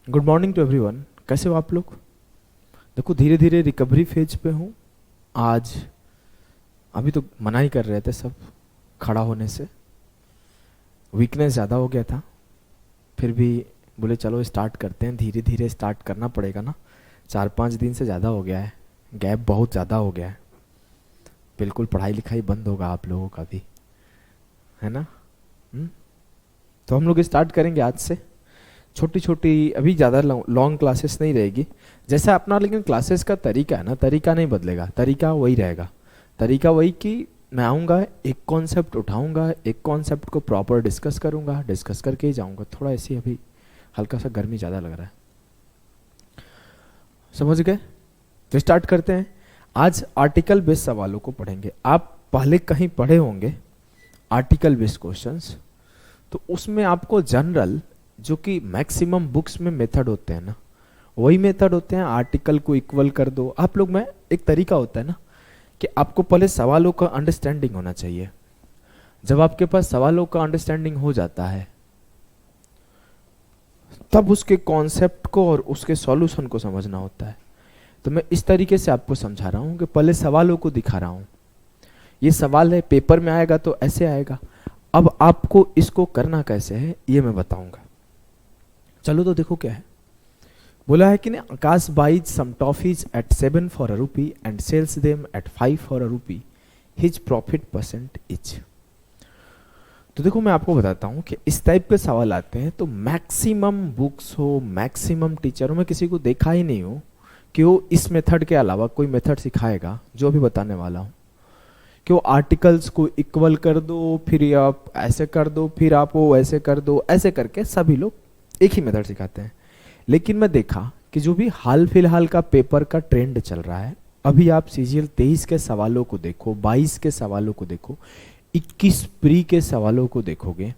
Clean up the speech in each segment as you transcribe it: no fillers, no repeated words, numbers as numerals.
Good morning to everyone. कैसे हो आप लोग? देखो, धीरे धीरे रिकवरी फेज पे हूँ आज। अभी तो मना ही कर रहे थे सब खड़ा होने से, वीकनेस ज़्यादा हो गया था। फिर भी बोले चलो स्टार्ट करते हैं, धीरे धीरे स्टार्ट करना पड़ेगा ना। 4-5 दिन से ज़्यादा हो गया है, गैप बहुत ज़्यादा हो गया है। बिल्कुल पढ़ाई लिखाई बंद होगा आप लोगों का भी, है ना? तो हम लोग स्टार्ट करेंगे आज से। छोटी छोटी, अभी ज़्यादा लॉन्ग क्लासेस नहीं रहेगी जैसा अपना, लेकिन क्लासेस का तरीका है ना, तरीका नहीं बदलेगा, तरीका वही रहेगा। तरीका वही कि मैं आऊँगा, एक कॉन्सेप्ट उठाऊँगा, एक कॉन्सेप्ट को प्रॉपर डिस्कस करूँगा, डिस्कस करके ही जाऊँगा। थोड़ा ऐसी अभी हल्का सा गर्मी ज़्यादा लग रहा है, समझ गए? तो स्टार्ट करते हैं। आज आर्टिकल बेस्ड सवालों को पढ़ेंगे। आप पहले कहीं पढ़े होंगे आर्टिकल बेस्ड क्वेश्चंस, तो उसमें आपको जनरल, जो कि मैक्सिमम बुक्स में मेथड होते हैं ना, वही मेथड होते हैं। आर्टिकल को इक्वल कर दो आप लोग में, एक तरीका होता है ना कि आपको पहले सवालों का अंडरस्टैंडिंग होना चाहिए। जब आपके पास सवालों का अंडरस्टैंडिंग हो जाता है, तब उसके कॉन्सेप्ट को और उसके सॉल्यूशन को समझना होता है। तो मैं इस तरीके से आपको समझा रहा हूं कि पहले सवालों को दिखा रहा हूं। ये सवाल है, पेपर में आएगा तो ऐसे आएगा। अब आपको इसको करना कैसे है ये मैं बताऊंगा। चलो तो देखो क्या है। बोला है कि ना, Akash buys some toffees at 7 for a rupee and sells them at 5 for a rupee, his profit percent is. तो देखो, मैं आपको बताता हूं कि इस टाइप के सवाल आते हैं तो मैक्सिमम बुक्स हो, मैक्सिमम टीचरों में किसी को देखा ही नहीं हो कि वो इस मेथड के अलावा कोई मेथड सिखाएगा जो अभी बताने वाला हूं, कि वो आर्टिकल्स को इक्वल कर दो, फिर आप ऐसे कर दो, फिर आप वो ऐसे कर दो, ऐसे करके सभी लोग एक ही मेथड सिखाते हैं। लेकिन मैं देखा कि जो भी हाल फिलहाल का पेपर का ट्रेंड चल रहा है, अभी आप सीजीएल 23 के सवालों को देखो, 22 के सवालों को देखो, 21 प्री के सवालों को देखोगे,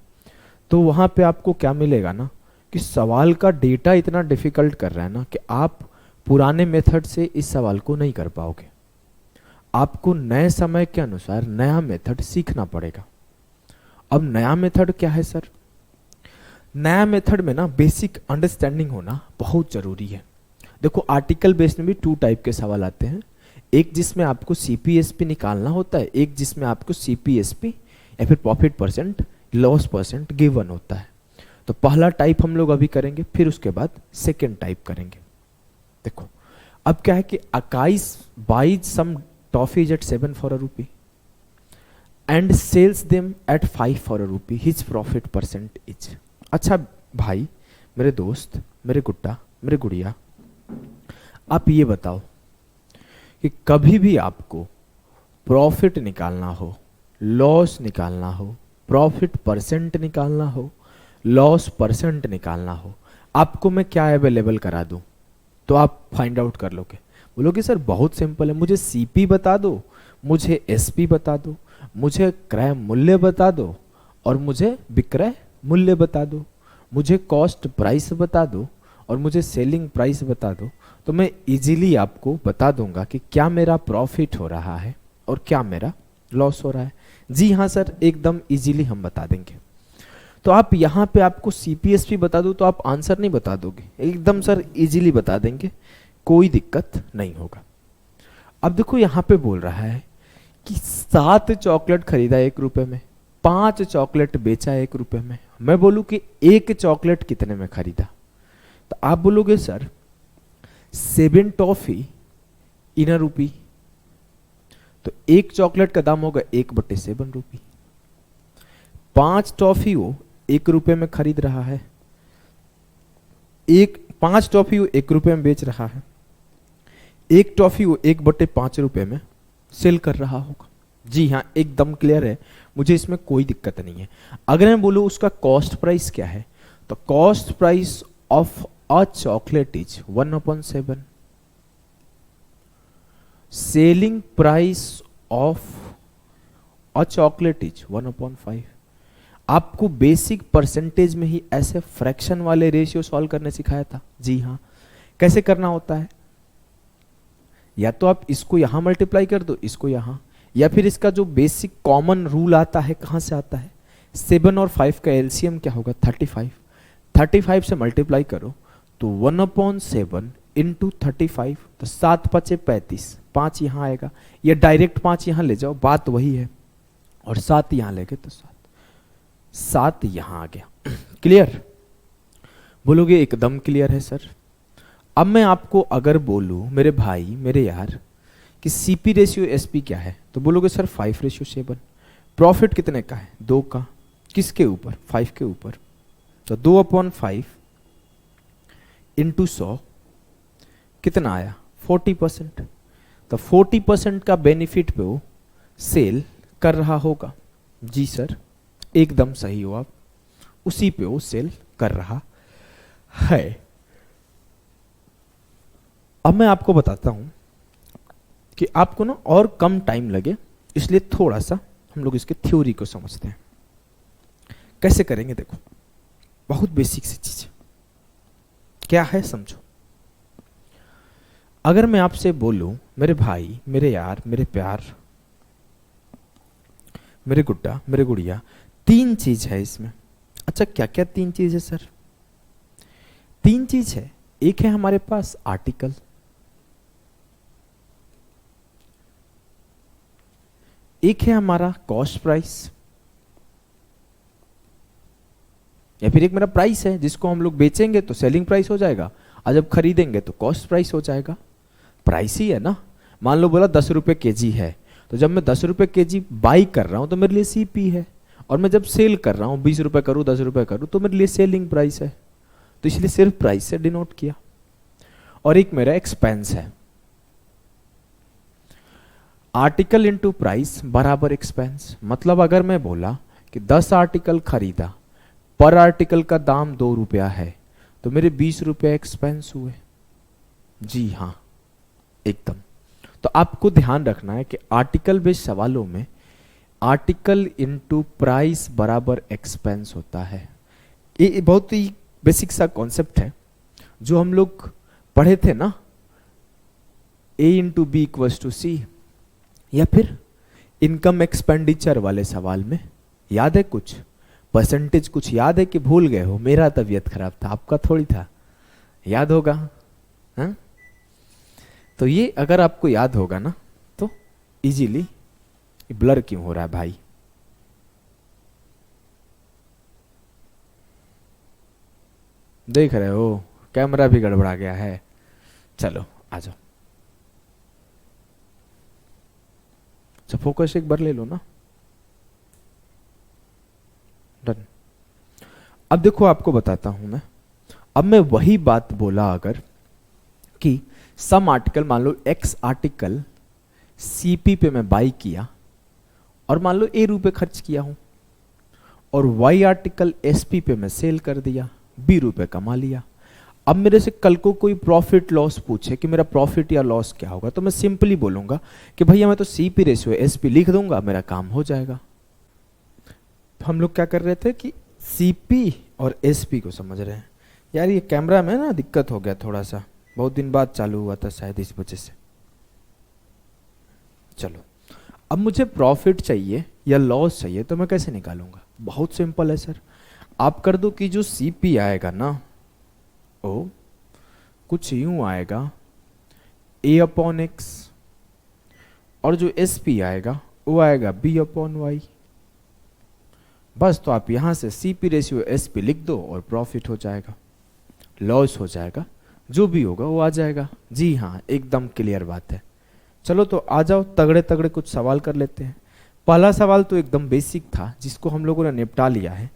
तो वहां पे आपको क्या मिलेगा ना, कि सवाल का डेटा इतना डिफिकल्ट कर रहा है ना कि आप पुराने मेथड से इस सवाल को नहीं कर पाओगे। आपको नए समय के अनुसार नया मेथड सीखना पड़ेगा। अब नया मेथड क्या है सर? नया मेथड में ना बेसिक अंडरस्टैंडिंग होना बहुत जरूरी है। देखो, आर्टिकल बेस्ड में भी 2 टाइप के सवाल आते हैं। एक जिसमें आपको सीपीएसपी निकालना होता है, एक जिसमें आपको सीपीएसपी या फिर profit percent, loss percent given होता है। तो पहला टाइप हम लोग अभी करेंगे, फिर उसके बाद सेकेंड टाइप करेंगे। देखो, अब क्या है कि अकाइस buys some toffees at 7 for a rupee and sells them at 5 for a rupee, his profit percent is. अच्छा भाई, मेरे दोस्त, मेरे गुड्डा, मेरे गुड़िया, आप ये बताओ कि कभी भी आपको प्रॉफिट निकालना हो, लॉस निकालना हो, प्रॉफिट परसेंट निकालना हो, लॉस परसेंट निकालना हो, आपको मैं क्या अवेलेबल करा दूं तो आप फाइंड आउट कर लोगे? बोलोगे सर बहुत सिंपल है, मुझे सीपी बता दो, मुझे एसपी बता दो, मुझे क्रय मूल्य बता दो, और मुझे विक्रय मूल्य बता दो, मुझे कॉस्ट प्राइस बता दो, और मुझे सेलिंग प्राइस बता दो, तो मैं इजीली आपको बता दूंगा कि क्या मेरा प्रॉफिट हो रहा है और क्या मेरा लॉस हो रहा है। जी हाँ सर, एकदम इजीली हम बता देंगे। तो आप यहाँ पे आपको सीपीएसपी बता दो तो आप आंसर नहीं बता दोगे, एकदम सर इजीली बता देंगे, कोई दिक्कत नहीं होगा। अब देखो, यहाँ पे बोल रहा है कि 7 चॉकलेट खरीदा 1 रुपए में, 5 चॉकलेट बेचा 1 रुपए में। मैं बोलूं कि 1 चॉकलेट कितने में खरीदा, तो आप बोलोगे सर 7 टॉफी इन अ रूपी, तो 1 चॉकलेट का दाम होगा 1/7 रूपी। 5 टॉफी वो 1 रुपए में खरीद रहा है, 5 टॉफी वो 1 रुपए में बेच रहा है, 1 टॉफी वो 1/5 रुपए में सेल कर रहा होगा। जी हाँ, एकदम क्लियर है, मुझे इसमें कोई दिक्कत नहीं है। अगर मैं बोलूं उसका कॉस्ट प्राइस क्या है, तो cost price of a chocolate is 1/7, selling price of a chocolate is 1/5। आपको बेसिक परसेंटेज में ही ऐसे फ्रैक्शन वाले रेशियो सॉल्व करने सिखाया था। जी हाँ, कैसे करना होता है, या तो आप इसको यहां मल्टीप्लाई कर दो, इसको यहां, या फिर इसका जो बेसिक कॉमन रूल आता है, कहां से आता है, 7 और 5 का एलसीएम क्या होगा 35, 35 से मल्टीप्लाई करो तो 1/7 इंटू 35, तो 7×5 = 5 यहाँ आएगा। ये डायरेक्ट 5 यहाँ ले जाओ, बात वही है, और 7 यहाँ ले गए तो 7 यहाँ आ गया। क्लियर? बोलोगे एकदम क्लियर है सर। अब मैं आपको अगर बोलूं मेरे भाई मेरे यार कि सीपी रेशियो एसपी क्या है, तो बोलोगे सर 5:7। प्रॉफिट कितने का है? 2 का। किसके ऊपर? 5 के ऊपर। तो 2/5 इंटू 100 कितना आया? 40%। तो 40% का बेनिफिट पे वो सेल कर रहा होगा। जी सर, एकदम सही हो आप, उसी पे वो सेल कर रहा है। अब मैं आपको बताता हूं कि आपको ना और कम टाइम लगे, इसलिए थोड़ा सा हम लोग इसके थ्योरी को समझते हैं। कैसे करेंगे? देखो, बहुत बेसिक सी चीज क्या है, समझो। अगर मैं आपसे बोलूं मेरे भाई मेरे यार मेरे प्यार मेरे गुड्डा मेरे गुड़िया, 3 चीज है इसमें। अच्छा, क्या क्या 3 चीज है सर? 3 चीज है। एक है हमारे पास आर्टिकल, एक है हमारा कॉस्ट प्राइस, या फिर एक मेरा प्राइस है जिसको हम लोग बेचेंगे तो सेलिंग प्राइस हो जाएगा, और जब खरीदेंगे तो कॉस्ट प्राइस हो जाएगा। प्राइस ही है ना। मान लो बोला 10 रुपए केजी है, तो जब मैं 10 रुपए केजी बाई कर रहा हूं तो मेरे लिए सीपी है, और मैं जब सेल कर रहा हूं 20 रुपए करूं 10 रुपए करूं तो मेरे लिए सेलिंग प्राइस है। तो इसलिए सिर्फ प्राइस से डिनोट किया। और एक मेरा एक्सपेंस है, आर्टिकल इंटू प्राइस बराबर एक्सपेंस। मतलब अगर मैं बोला कि 10 आर्टिकल खरीदा, पर आर्टिकल का दाम 2 रुपया है, तो मेरे 20 रुपये एक्सपेंस हुए। जी हाँ, एकदम। तो आपको ध्यान रखना है कि आर्टिकल बेस्ड सवालों में आर्टिकल इंटू प्राइस बराबर एक्सपेंस होता है। ये बहुत ही बेसिक सा कॉन्सेप्ट है जो हम लोग पढ़े थे ना, A into B equals to C, या फिर इनकम एक्सपेंडिचर वाले सवाल में। याद है कुछ परसेंटेज? कुछ याद है कि भूल गए हो? मेरा तबीयत खराब था, आपका थोड़ी था, याद होगा। हाँ, तो ये अगर आपको याद होगा ना तो इजीली। ब्लर क्यों हो रहा है भाई? देख रहे हो कैमरा भी गड़बड़ा गया है। चलो आ जाओ, अच्छा फोकस एक बार ले लो ना। डन। अब देखो आपको बताता हूं मैं। अब मैं वही बात बोला अगर कि सम आर्टिकल, मान लो एक्स आर्टिकल सीपी पे मैं बाई किया और मान लो ए रुपए खर्च किया हूं, और वाई आर्टिकल एसपी पे मैं सेल कर दिया, बी रुपए कमा लिया। अब मेरे से कल को कोई प्रॉफिट लॉस पूछे कि मेरा प्रॉफिट या लॉस क्या होगा, तो मैं सिंपली बोलूंगा कि भैया मैं तो सीपी रेशियो एसपी लिख दूंगा, मेरा काम हो जाएगा। हम लोग क्या कर रहे थे कि सीपी और एसपी को समझ रहे हैं। यार ये कैमरा में ना दिक्कत हो गया थोड़ा सा, बहुत दिन बाद चालू हुआ था शायद, इस वजह से। चलो, अब मुझे प्रॉफिट चाहिए या लॉस चाहिए, तो मैं कैसे निकालूंगा? बहुत सिंपल है सर। आप कर दो कि जो सीपी आएगा ना ओ कुछ यूं आएगा A/X, और जो एसपी आएगा वो आएगा B/Y। बस, तो आप यहां से सीपी रेशियो एसपी लिख दो और प्रॉफिट हो जाएगा, लॉस हो जाएगा, जो भी होगा वो आ जाएगा। जी हाँ, एकदम क्लियर बात है। चलो तो आ जाओ, तगड़े तगड़े कुछ सवाल कर लेते हैं। पहला सवाल तो एकदम बेसिक था जिसको हम लोगों ने निपटा लिया है।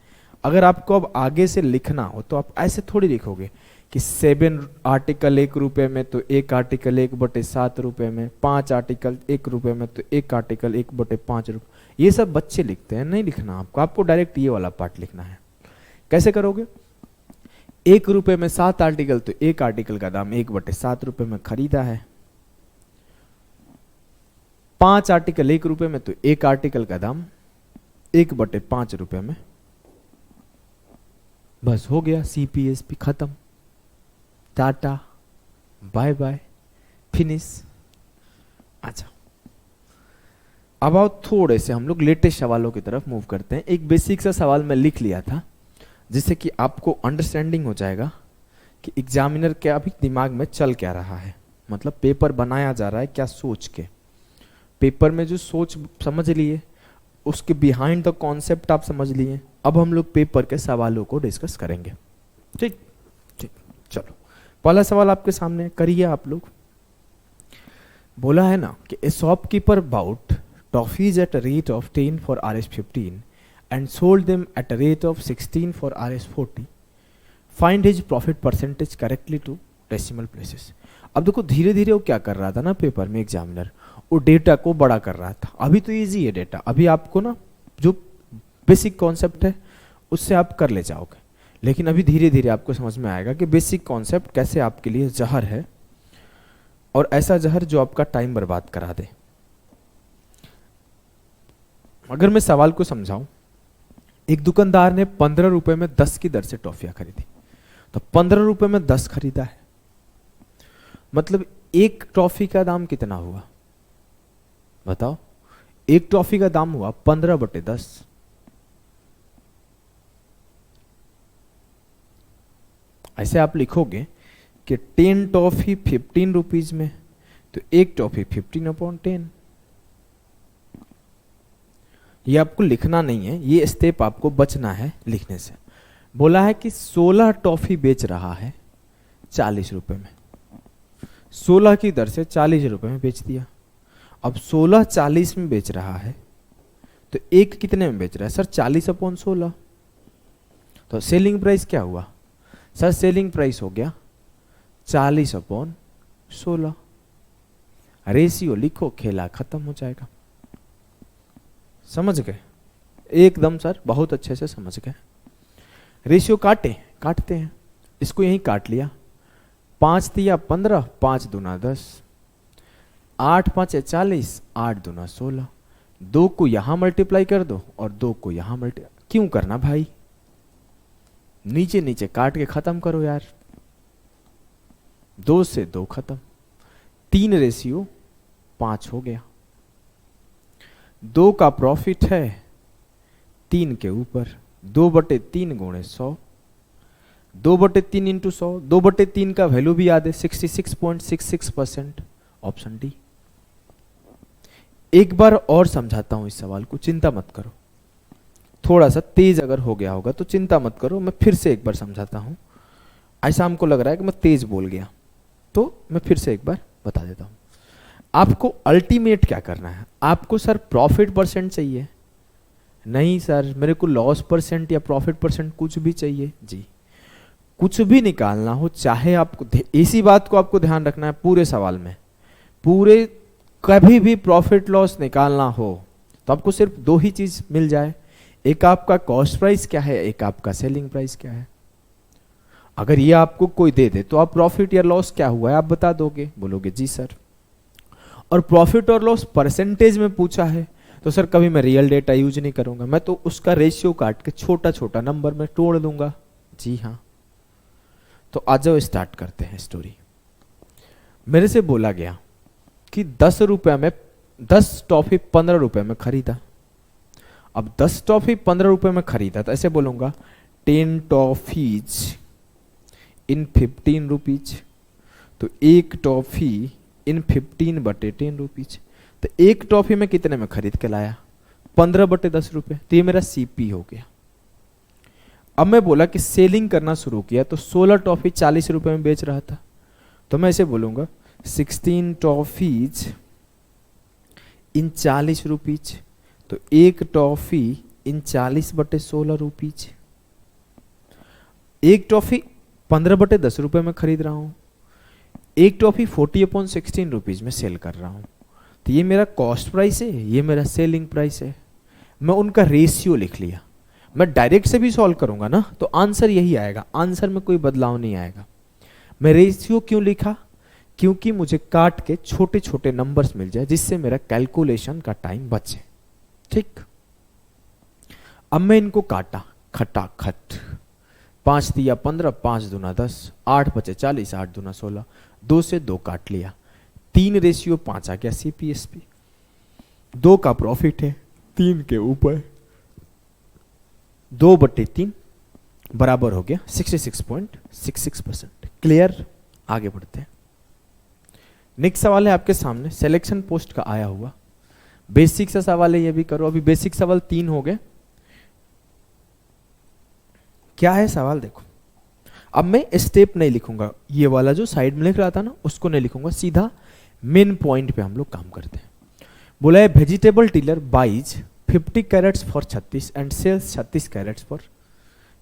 अगर आपको अब आगे से लिखना हो तो आप ऐसे थोड़ी लिखोगे कि 7 आर्टिकल 1 रुपए में तो 1 आर्टिकल 1/7 रुपए में, 5 आर्टिकल 1 रुपए में तो 1 आर्टिकल 1/5 रुपए। ये सब बच्चे लिखते हैं, नहीं लिखना आपको। आपको डायरेक्ट ये वाला पार्ट लिखना है। कैसे करोगे? 1 रुपए में 7 आर्टिकल, तो 1 आर्टिकल का दाम 1/7 रुपए में खरीदा है। 5 आर्टिकल 1 रुपए में, तो 1 आर्टिकल का दाम 1/5 रुपए में। बस हो गया, सीपीएसपी खत्म, टाटा बाय बाय, फिनिश। अच्छा, अब आओ थोड़े से हम लोग लेटेस्ट सवालों की तरफ मूव करते हैं। एक बेसिक सा सवाल मैं लिख लिया था जिससे कि आपको अंडरस्टैंडिंग हो जाएगा कि एग्जामिनर के अभी दिमाग में चल क्या रहा है, मतलब पेपर बनाया जा रहा है क्या सोच के। पेपर में जो सोच समझ लिए, उसके बिहाइंड द कॉन्सेप्ट आप समझ लिए। अब हम लोग पेपर के सवालों को डिस्कस करेंगे। ठीक ठीक, चलो पहला सवाल आपके सामने करिए आप लोग। बोला है ना कि a shopkeeper bought toffees at a rate of 10 for RS15 and sold them at a rate of 16 for RS40, find his profit percentage correctly to decimal places. अब देखो धीरे धीरे वो क्या कर रहा था ना पेपर में एग्जामिनर, वो डेटा को बड़ा कर रहा था। अभी तो इजी है डेटा, अभी आपको ना जो बेसिक कॉन्सेप्ट है उससे आप कर ले जाओगे, लेकिन अभी धीरे धीरे आपको समझ में आएगा कि बेसिक कॉन्सेप्ट कैसे आपके लिए जहर है, और ऐसा जहर जो आपका टाइम बर्बाद करा दे। अगर मैं सवाल को समझाऊं, एक दुकानदार ने 15 रुपए में 10 की दर से टॉफियां खरीदी, तो 15 रुपए में 10 खरीदा है, मतलब एक टॉफी का दाम कितना हुआ बताओ? एक टॉफी का दाम हुआ 15/10। ऐसे आप लिखोगे कि 10 टॉफी 15 रुपीज में, तो एक टॉफी 15/10। ये आपको लिखना नहीं है, ये स्टेप आपको बचना है लिखने से। बोला है कि 16 टॉफी बेच रहा है 40 रुपए में, 16 की दर से 40 रुपए में बेच दिया। अब 16 40 में बेच रहा है, तो एक कितने में बेच रहा है सर? 40/16। तो सेलिंग प्राइस क्या हुआ सर? सेलिंग प्राइस हो गया 40/16। रेशियो लिखो, खेला खत्म हो जाएगा। समझ गए एकदम सर, बहुत अच्छे से समझ गए। रेशियो काटते हैं, इसको यहीं काट लिया। 5 तिया 15, 5 दूना 10, 8 5 40, 8 दूना 16। 2 को यहां मल्टीप्लाई कर दो और 2 को यहां मल्टीप्लाई क्यों करना भाई? नीचे नीचे काट के खत्म करो यार। 2 से 2 खत्म, 3:5 हो गया। 2 का प्रॉफिट है 3 के ऊपर, 2/3 गुणे 100, 2/3 इंटू 100। 2/3 का वैल्यू भी याद है 66.66%, ऑप्शन डी। एक बार और समझाता हूं इस सवाल को, चिंता मत करो। थोड़ा सा तेज अगर हो गया होगा तो चिंता मत करो, मैं फिर से एक बार समझाता हूं। ऐसा हमको लग रहा है कि मैं तेज बोल गया, तो मैं फिर से एक बार बता देता हूं। आपको अल्टीमेट क्या करना है? आपको सर प्रॉफिट परसेंट चाहिए? नहीं सर, मेरे को लॉस परसेंट या प्रॉफिट परसेंट कुछ भी चाहिए जी। कुछ भी निकालना हो, चाहे आपको इसी बात को आपको ध्यान रखना है पूरे सवाल में, पूरे कभी भी प्रॉफिट लॉस निकालना हो तो आपको सिर्फ 2 ही चीज मिल जाए, एक आपका कॉस्ट प्राइस क्या है, एक आपका सेलिंग प्राइस क्या है। अगर ये आपको कोई दे दे तो आप प्रॉफिट या लॉस क्या हुआ है आप बता दोगे, बोलोगे जी सर। और प्रॉफिट और लॉस परसेंटेज में पूछा है तो सर कभी मैं रियल डेटा यूज नहीं करूंगा, मैं तो उसका रेशियो काट के छोटा छोटा नंबर में तोड़ दूंगा। जी हाँ, तो आ जाओ स्टार्ट करते हैं स्टोरी। मेरे से बोला गया कि 10 रुपए में 10 टॉफी 15 रुपए में खरीदा। अब 10 टॉफी 15 रुपए में खरीदा तो ऐसे बोलूंगा 10 टॉफीज इन 15 रुपीज। तो एक टॉफी इन 15/10 रुपीज, तो एक टॉफी में कितने में खरीद के लाया? 15/10 रुपए। तो ये मेरा सीपी हो गया। अब मैं बोला कि सेलिंग करना शुरू किया तो 16 टॉफी 40 रुपए में बेच रहा था, तो मैं ऐसे बोलूंगा 16 टॉफीज इन 40 रुपीज। तो एक टॉफी इन 40/16 रुपीज। एक टॉफी 15/10 रुपए में खरीद रहा हूं, एक टॉफी 40/16 रुपीज में सेल कर रहा हूं। तो ये मेरा कॉस्ट प्राइस है, ये मेरा सेलिंग प्राइस है। मैं उनका रेशियो लिख लिया। मैं डायरेक्ट से भी सॉल्व करूंगा ना तो आंसर यही आएगा, आंसर में कोई बदलाव नहीं आएगा। मैं रेशियो क्यों लिखा? क्योंकि मुझे काट के छोटे छोटे नंबर्स मिल जाए जिससे मेरा कैलकुलेशन का टाइम बचे। ठीक, अब मैं इनको काटा खटाखट। 5 तिया 15, 5 दूना 10, 8 5 40, 8 दूना 16। 2 से 2 काट लिया, 3:5 आ गया सीपीएसपी। 2 का प्रॉफिट है 3 के ऊपर, 2/3 बराबर हो गया 66.66%। क्लियर? आगे बढ़ते हैं। नेक्स्ट सवाल है आपके सामने सिलेक्शन पोस्ट का आया हुआ, बेसिक सा सवाल है, ये भी करो। अभी बेसिक सवाल 3 हो गए। क्या है सवाल देखो। अब मैं स्टेप नहीं लिखूंगा, ये वाला जो साइड में लिख रहा था ना उसको नहीं लिखूंगा, सीधा मेन पॉइंट पे हम लोग काम करते हैं। बोला है vegetable dealer buys 50 carrots for 36 and sells 36 carrots for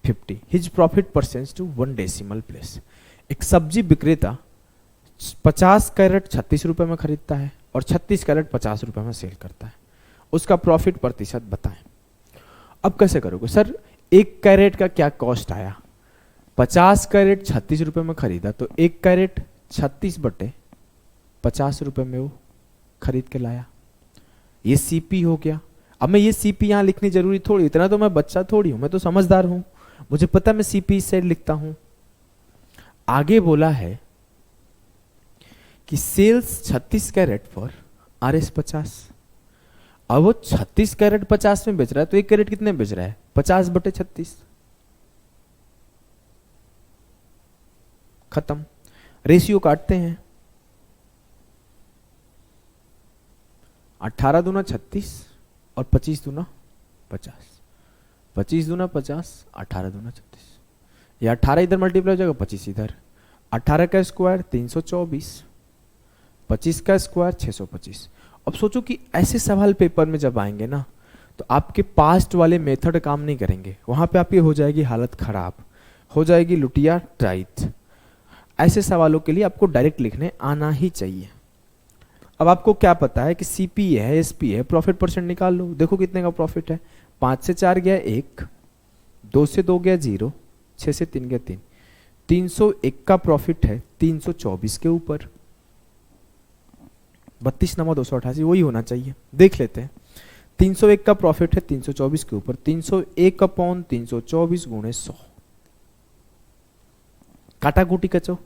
50, his profit percent to 1 decimal place. एक सब्जी विक्रेता 50 कैरेट 36 रुपए में खरीदता है और 36 कैरेट 50 रुपए में सेल करता है, उसका प्रॉफिट प्रतिशत बताएं। अब कैसे करोगे सर, 1 कैरेट का क्या कॉस्ट आया, 50 कैरेट 36 रुपए में खरीदा तो 1 कैरेट 36 बटे 50 रुपए में वो खरीद के लाया, ये सीपी हो गया। अब मैं ये सीपी यहां लिखनी जरूरी थोड़ी, इतना तो मैं बच्चा थोड़ी हूं, मैं तो समझदार हूं, मुझे पता मैं सीपी इस साइड लिखता हूं। आगे बोला है कि सेल्स 36 कैरेट फॉर आरएस 50। अब वो 36 कैरेट 50 में बेच रहा है तो 1 कैरेट कितने बेच रहा है, 50 बटे 36। खत्म, रेशियो काटते हैं। 18 दूना 36 और 25 दूना 50, 25 दूना 50, 18 दूना 36, ये 18 इधर मल्टीप्लाई हो जाएगा 25 इधर, 18 का स्क्वायर 324, 25 का स्क्वायर 625। अब सोचो कि ऐसे सवाल पेपर में जब आएंगे ना तो आपके पास्ट वाले मेथड काम नहीं करेंगे, वहां पे आपकी हो जाएगी हालत खराब, हो जाएगी लुटिया टाइट। ऐसे सवालों के लिए आपको डायरेक्ट लिखने आना ही चाहिए। अब आपको क्या पता है कि सीपी है, एसपी है, प्रॉफिट परसेंट निकाल लो। देखो कितने का प्रॉफिट है, 5 से 4 गया 1, 2 से 2 गया 0, 6 से 3 गया 3, 301 का प्रॉफिट है 324 के ऊपर, 32 नवा 288, वही होना चाहिए। देख लेते हैं, 301 का प्रॉफिट है 324 के ऊपर, 301 अपॉन 324 गुणे 100। काटाकुटी कचो,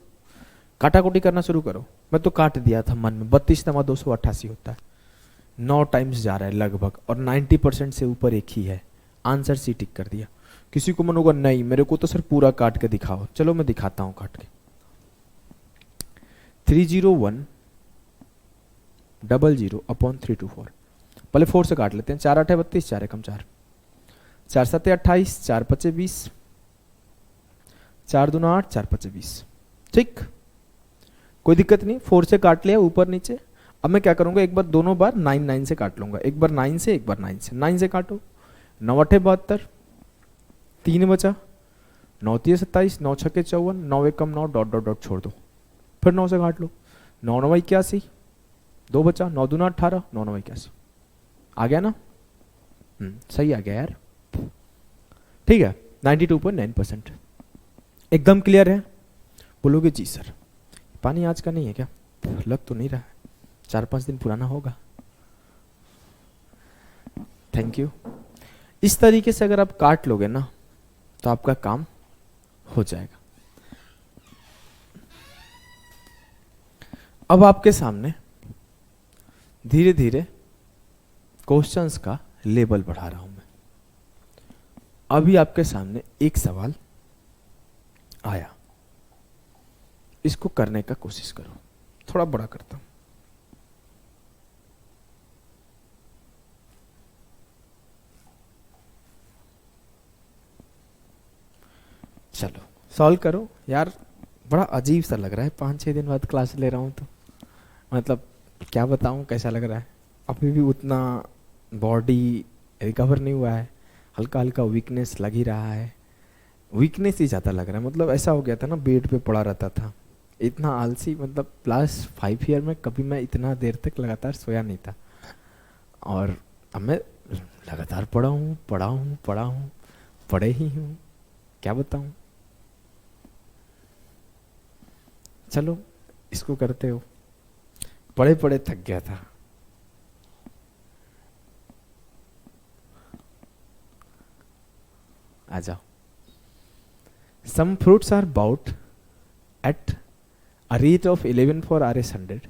काटाकुटी करना शुरू करो। मैं तो काट दिया था मन में, 32 नवा 288 होता है, 9 टाइम्स जा रहा है लगभग, और 90% से ऊपर एक ही है। आंसर सी टिक कर दिया। किसी को मन होगा नहीं मेरे को तो सर पूरा काट के दिखाओ, चलो मैं दिखाता हूं काट के। 30100 अपॉन 324, पहले 4 से काट लेते हैं। 4 8 32, 4 एकम 4, 4 7 28, 4 5 20, 4 दूना 8, 4 5 20। ठीक, कोई दिक्कत नहीं, 4 से काट लिया ऊपर नीचे। अब मैं क्या करूंगा, एक बार दोनों बार 9 9 से काट लूंगा, एक बार 9 से एक बार 9 से। 9 से काटो, 9 8 72, 3 बचा, 9 3 27, 9 6 54, 9 एकम 9, डॉट डॉट डॉट छोड़ दो, फिर 9 से काट लो, 9 9 81, 2 बचा, 9 दूना 18, 9 9 81। आ गया ना? सही आ गया यार, ठीक है। 92.9%, एकदम क्लियर है? बोलोगे जी सर पानी आज का नहीं है क्या? लग तो नहीं रहा है, 4-5 दिन पुराना होगा। Thank you. इस तरीके से अगर आप काट लोगे ना तो आपका काम हो जाएगा। अब आपके सामने धीरे धीरे क्वेश्चंस का लेवल बढ़ा रहा हूं मैं। अभी आपके सामने एक सवाल आया, इसको करने का कोशिश करो, थोड़ा बड़ा करता हूं। चलो सॉल्व करो यार, बड़ा अजीब सा लग रहा है 5-6 दिन बाद क्लास ले रहा हूं तो, मतलब क्या बताऊं कैसा लग रहा है। अभी भी उतना बॉडी रिकवर नहीं हुआ है, हल्का हल्का वीकनेस लग ही रहा है, वीकनेस ही ज़्यादा लग रहा है। मतलब ऐसा हो गया था ना, बेड पे पड़ा रहता था, इतना आलसी, मतलब लास्ट 5 ईयर में कभी मैं इतना देर तक लगातार सोया नहीं था। और अब मैं लगातार पढ़ा हूँ पढ़े ही हूँ, क्या बताऊँ। चलो इसको करते हो, पढ़े पढ़े थक गया था। आ जाओ। Some fruits are bought at a rate of 11 for RS 100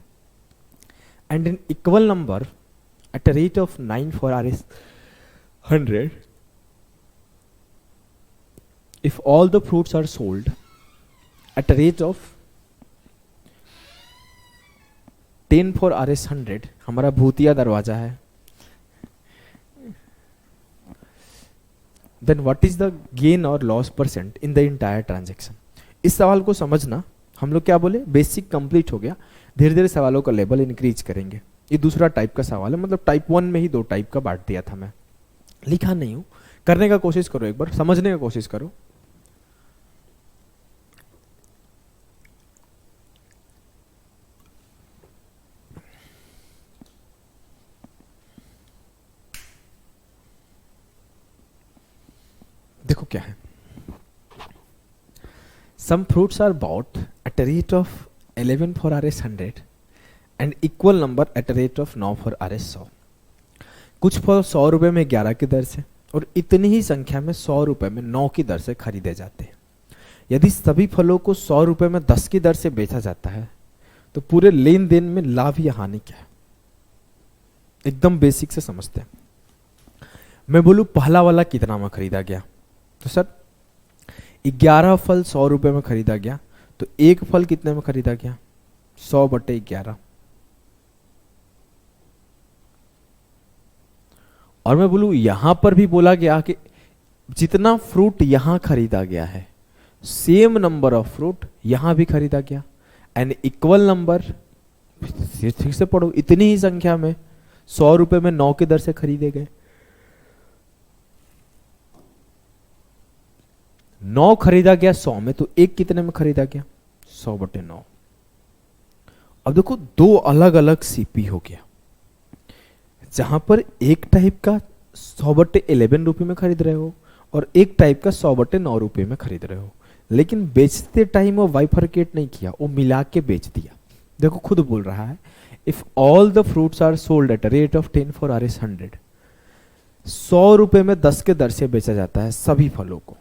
and an equal number at a rate of 9 for RS 100 if all the fruits are sold at a rate of 10 for RS 100, हमारा भूतिया दरवाजा है, then what is the gain और loss percent in the entire transaction. इस सवाल को समझना, हम लोग क्या बोले, बेसिक कंप्लीट हो गया, धीरे धीरे सवालों का लेवल इंक्रीज करेंगे। ये दूसरा टाइप का सवाल है, मतलब टाइप 1 में ही 2 टाइप का बांट दिया था मैं, लिखा नहीं हूं, करने का कोशिश करो, एक बार समझने का कोशिश करो। देखो क्या है, some fruits are bought at a rate of 11 for RS 100 and equal number at a rate of 9 for RS 100। कुछ फल 100 रुपए में 11 की दर से और इतनी ही संख्या में 100 रुपए में 9 की दर से खरीदे जाते हैं। यदि सभी फलों को 100 रुपए में 10 की दर से बेचा जाता है तो पूरे लेन देन में लाभ या हानि क्या है, एकदम बेसिक से समझते हैं। मैं बोलूं पहला वाला कितना में खरीदा गया, तो सर 11 फल 100 रुपए में खरीदा गया, तो एक फल कितने में खरीदा गया, 100/11। और मैं बोलूं यहां पर भी बोला गया कि जितना फ्रूट यहां खरीदा गया है सेम नंबर ऑफ फ्रूट यहां भी खरीदा गया, एंड इक्वल नंबर, ठीक से पढ़ो, इतनी ही संख्या में 100 रुपए में 9 की दर से खरीदे गए। 9 खरीदा गया 100 में, तो एक कितने में खरीदा गया, 100/9। अब देखो दो अलग अलग सीपी हो गया, जहां पर एक टाइप का 100/11 रुपए में खरीद रहे हो और एक टाइप का 100/9 रुपए में खरीद रहे हो, लेकिन बेचते टाइम वो बाइफरकेट नहीं किया, वो मिला के बेच दिया। देखो खुद बोल रहा है, if all the fruits are sold at a rate of 10 for RS 100, 100 रुपए में 10 के दर से बेचा जाता है सभी फलों को।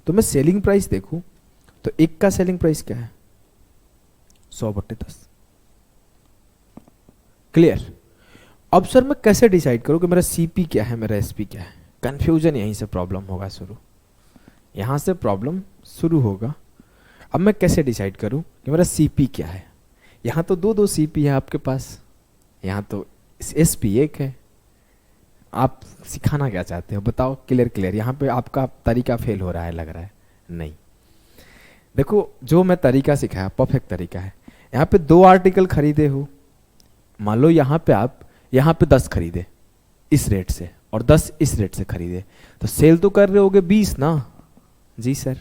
तो मैं सेलिंग प्राइस देखूं तो एक का सेलिंग प्राइस क्या है, 100/10। क्लियर। अब सर मैं कैसे डिसाइड करूं कि मेरा सीपी क्या है, मेरा एसपी क्या है, कंफ्यूजन यहीं से प्रॉब्लम होगा शुरू, यहां से प्रॉब्लम शुरू होगा। अब मैं कैसे डिसाइड करूं कि मेरा सीपी क्या है, यहां तो दो सीपी है आपके पास, यहां तो एसपी एक है, आप सिखाना क्या चाहते हो बताओ, क्लियर। यहां पे आपका तरीका फेल हो रहा है लग रहा है, नहीं। देखो जो मैं तरीका सिखाया परफेक्ट तरीका है। यहां पे 2 आर्टिकल खरीदे हो, मान लो यहां पे आप यहां पे 10 खरीदे इस रेट से और 10 इस रेट से खरीदे, तो सेल तो कर रहे होगे 20 ना, जी सर।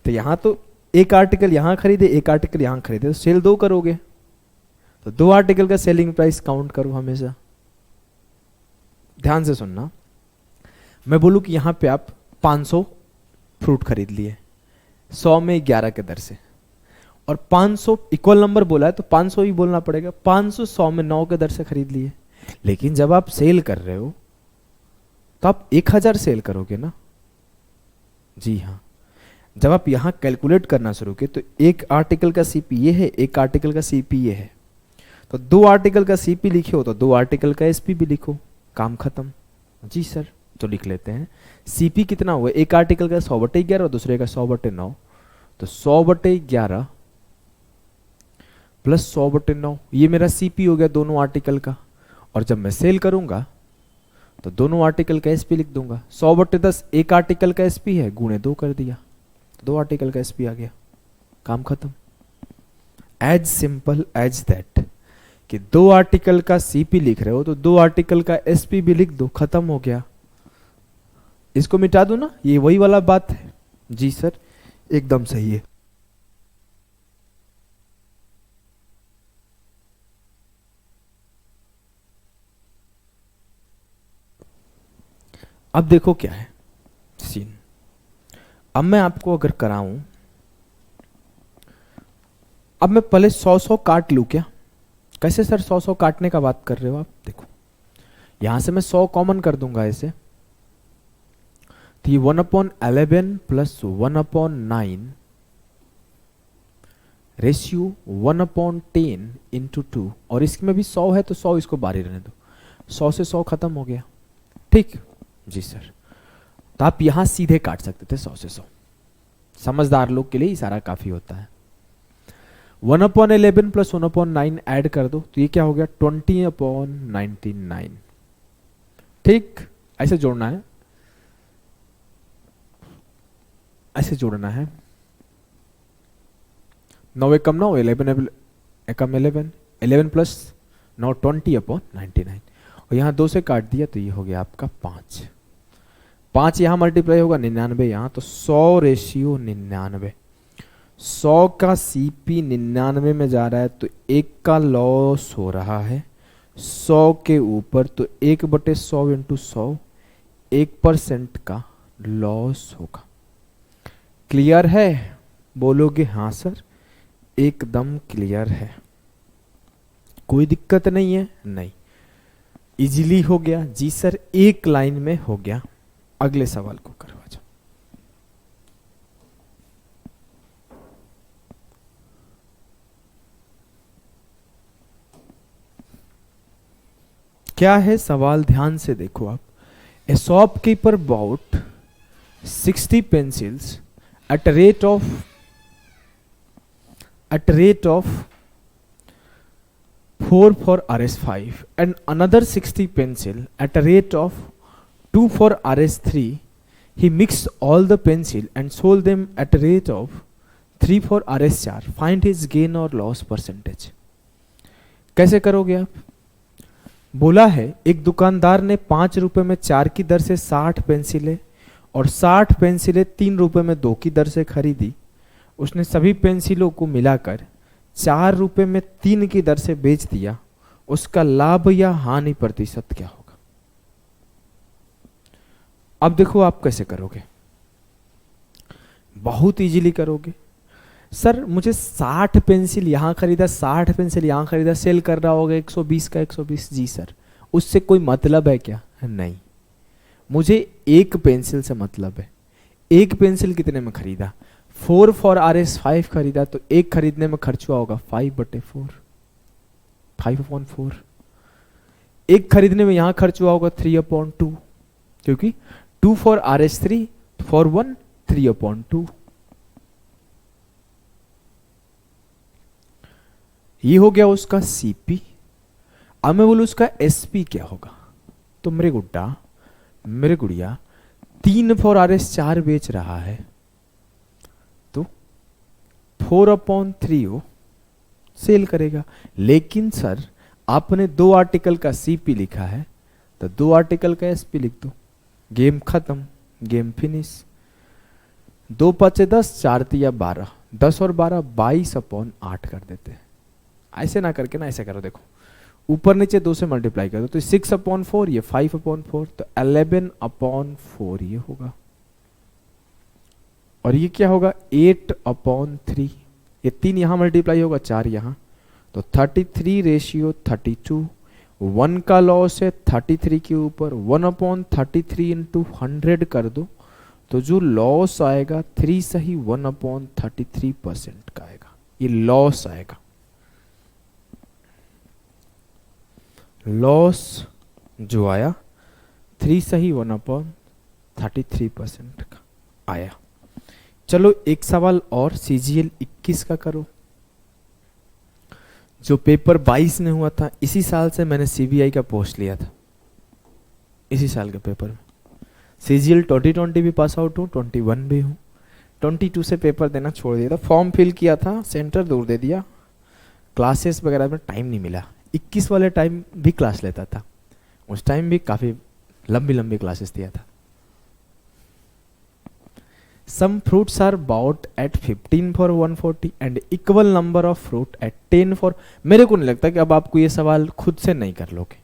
तो यहां तो एक आर्टिकल यहां खरीदे, एक आर्टिकल यहां खरीदे, तो सेल 2 करोगे, तो 2 आर्टिकल का सेलिंग प्राइस काउंट करो हमेशा। ध्यान से सुनना, मैं बोलूं कि यहां पे आप 500 फ्रूट खरीद लिए 100 में 11 के दर से, और 500 इक्वल नंबर बोला है तो 500 ही बोलना पड़ेगा, 500 100 में 9 के दर से खरीद लिए। लेकिन जब आप सेल कर रहे हो तो आप 1000 सेल करोगे ना, जी हाँ। जब आप यहां कैलकुलेट करना शुरू किए तो एक आर्टिकल का सीपी ये है, एक आर्टिकल का सीपी ये है, तो 2 आर्टिकल का सीपी लिखे हो तो 2 आर्टिकल का एसपी भी लिखो, काम खत्म। जी सर, तो लिख लेते हैं सीपी कितना हुआ, एक आर्टिकल का 100/11 और दूसरे का 100/9, तो 100/11 प्लस 100/9 ये मेरा सीपी हो गया दोनों आर्टिकल का। और जब मैं सेल करूंगा तो दोनों आर्टिकल का एसपी लिख दूंगा, 100/10 एक आर्टिकल का एसपी है, गुणे 2 कर दिया, 2 आर्टिकल का एसपी आ गया, काम खत्म। एज सिंपल एज दैट, कि 2 आर्टिकल का सीपी लिख रहे हो तो 2 आर्टिकल का एसपी भी लिख दो, खत्म हो गया। इसको मिटा दो ना, ये वही वाला बात है। जी सर, एकदम सही है। अब देखो क्या है सीन, अब मैं आपको अगर कराऊं, अब मैं पहले 100 काट लूं क्या, कैसे सर 100 काटने का बात कर रहे हो आप, देखो यहां से मैं 100 कॉमन कर दूंगा ऐसे, तो ये 1/11 प्लस 1/9 रेशियो 1/10 इंटू 2, और इसमें भी 100 है तो 100 इसको बाहर ही रहने दो, 100 से 100 खत्म हो गया, ठीक। जी सर, तो आप यहां सीधे काट सकते थे 100 से 100, समझदार लोग के लिए इशारा काफी होता है। 1/11 प्लस 1/9 ऐड कर दो तो ये क्या हो गया 20/99। ठीक, ऐसे जोड़ना है, ऐसे जोड़ना है। 9 एकम 9, 11 एकम 11, 11 प्लस 9 20/99 और यहाँ 2 से काट दिया तो ये हो गया आपका 5। 5 यहाँ मल्टीप्लाई होगा 99 यहाँ, तो 100 रेशियो 99। 100 का सीपी 99 में जा रहा है तो 1 का लॉस हो रहा है 100 के ऊपर, तो 1/100 इंटू 100, 1% का लॉस होगा। क्लियर है? बोलोगे हाँ सर, एकदम क्लियर है, कोई दिक्कत नहीं है? नहीं, इजीली हो गया जी सर, एक लाइन में हो गया। अगले सवाल को करवा जाओ। क्या है सवाल, ध्यान से देखो आप। ए shopkeeper bot 60 pencils at a rate of 4 for RS5 and another 60 pencil at a rate of 2 for RS3. He mixed all the pencil and sold them at a rate of 3 for RS4. Find his gain or loss percentage. कैसे करोगे आप? बोला है एक दुकानदार ने 5 रुपए में 4 की दर से 60 पेंसिलें और 60 पेंसिलें 3 रुपए में 2 की दर से खरीदी। उसने सभी पेंसिलों को मिलाकर 4 रुपए में 3 की दर से बेच दिया। उसका लाभ या हानि प्रतिशत क्या होगा? अब देखो आप कैसे करोगे, बहुत इजीली करोगे। सर मुझे 60 पेंसिल यहां खरीदा, 60 पेंसिल यहां खरीदा, सेल कर रहा होगा 120 का 120। जी सर, उससे कोई मतलब है क्या? नहीं, मुझे एक पेंसिल से मतलब है। एक पेंसिल कितने में खरीदा? 4 फॉर RS5 खरीदा, तो एक खरीदने में खर्च हुआ होगा 5/4, 5/4। एक खरीदने में यहां खर्च हुआ होगा 3/2, क्योंकि 2 फॉर RS3 फॉर 1 3/2। ये हो गया उसका सीपी। अब मैं बोलूं उसका एसपी क्या होगा? तो मेरे गुड्डा, मेरे गुड़िया 3 फॉर RS4 बेच रहा है तो 4/3 वो सेल करेगा। लेकिन सर आपने 2 आर्टिकल का सीपी लिखा है तो 2 आर्टिकल का एसपी लिख दो, गेम खत्म, गेम फिनिश। 2 5 10, 4 3 12, 10 और 12 22/8 कर देते हैं। ऐसे ना करके ना ऐसे करो, देखो ऊपर नीचे 2 से मल्टीप्लाई कर दो तो 6/4, ये 5/4, तो 11/4 ये होगा। और ये क्या होगा 8/3, ये 3 यहां मल्टीप्लाई होगा 4 यहां, तो 33/32। 1 का लॉस है 33 के ऊपर, 1/33 इंटू 100 कर दो तो जो लॉस आएगा 3 सही 1/33% का आएगा। ये लॉस आएगा, लॉस जो आया 3 सही 1/33% का आया। चलो एक सवाल और CGL 21 का करो, जो पेपर 22 में हुआ था। इसी साल से मैंने CBI का पोस्ट लिया था, इसी साल के पेपर में। CGL 2020 भी पास आउट हूँ, 21 भी हूँ। 22 से पेपर देना छोड़ दिया था, फॉर्म फिल किया था, सेंटर दूर दे दिया, क्लासेस वगैरह में टाइम नहीं मिला। 21 वाले टाइम भी क्लास लेता था, उस टाइम भी काफी लंबी लंबी क्लासेस दिया था। Some fruits are bought at 15 for 140 and equal number of fruit at 10 for। मेरे को नहीं लगता कि अब आपको ये सवाल खुद से नहीं कर लोगे,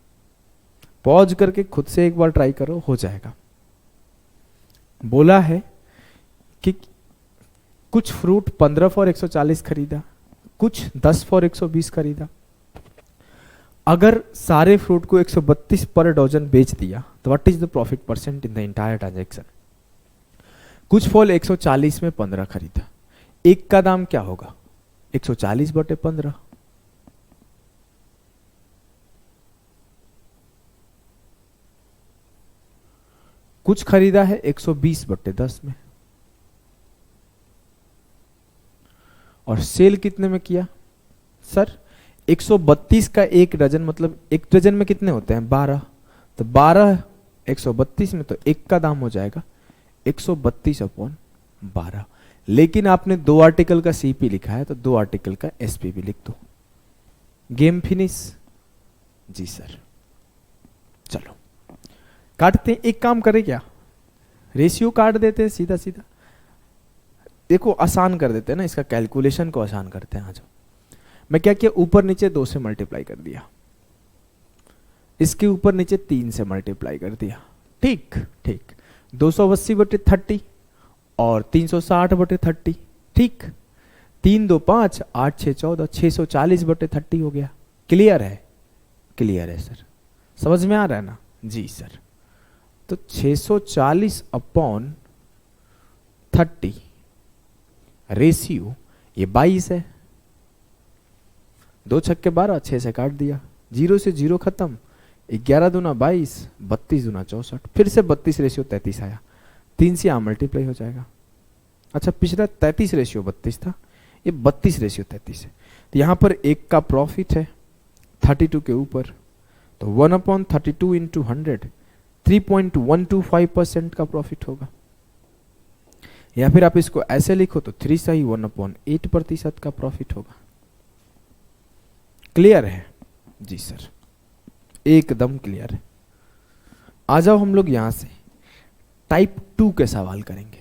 पॉज करके खुद से एक बार ट्राई करो, हो जाएगा। बोला है कि कुछ फ्रूट 15 फॉर 140 खरीदा, कुछ 10 फॉर 120 खरीदा। अगर सारे फ्रूट को 132 पर डजन बेच दिया तो what is the profit percent in the entire transaction? कुछ फल 140 में 15 खरीदा, एक का दाम क्या होगा 140/15। कुछ खरीदा है 120/10 में, और सेल कितने में किया सर 132 का एक डजन मतलब एक डजन में कितने होते हैं 12, तो 12 132 में तो एक का दाम हो जाएगा 132/12। लेकिन आपने 2 आर्टिकल का सीपी लिखा है तो 2 आर्टिकल का एसपी भी लिख दो, गेम फिनिश। जी सर, चलो काटते हैं। एक काम करें क्या, रेशियो काट देते हैं सीधा सीधा, देखो आसान कर देते हैं ना इसका, कैलकुलेशन को आसान करते हैं। आज मैं क्या किया, ऊपर नीचे 2 से मल्टीप्लाई कर दिया, इसके ऊपर नीचे 3 से मल्टीप्लाई कर दिया। ठीक ठीक, 280/30 और 360/30। ठीक, 3 2 5 8 6 14, 640/30 हो गया। क्लियर है? क्लियर है सर, समझ में आ रहा है ना? जी सर। तो 640/30 रेशियो ये 22 है। 2 छक्के 12, 6 से काट दिया, 0 से 0 खत्म, 11 दूना 22, 32 दूना 64, फिर से 32 रेशियो 33 आया, 3 से यहाँ मल्टीप्लाई हो जाएगा। अच्छा, पिछला 33 रेशियो 32 था, ये 32 रेशियो 33 है। तो यहाँ पर एक का प्रॉफिट है 32 के ऊपर, तो 1/32 इंटू 100 3.125% का प्रॉफिट होगा। या फिर आप इसको ऐसे लिखो तो 3 सही 1/8% का प्रॉफिट होगा। क्लियर है? जी सर, एकदम क्लियर है। आ जाओ हम लोग यहां से टाइप 2 के सवाल करेंगे,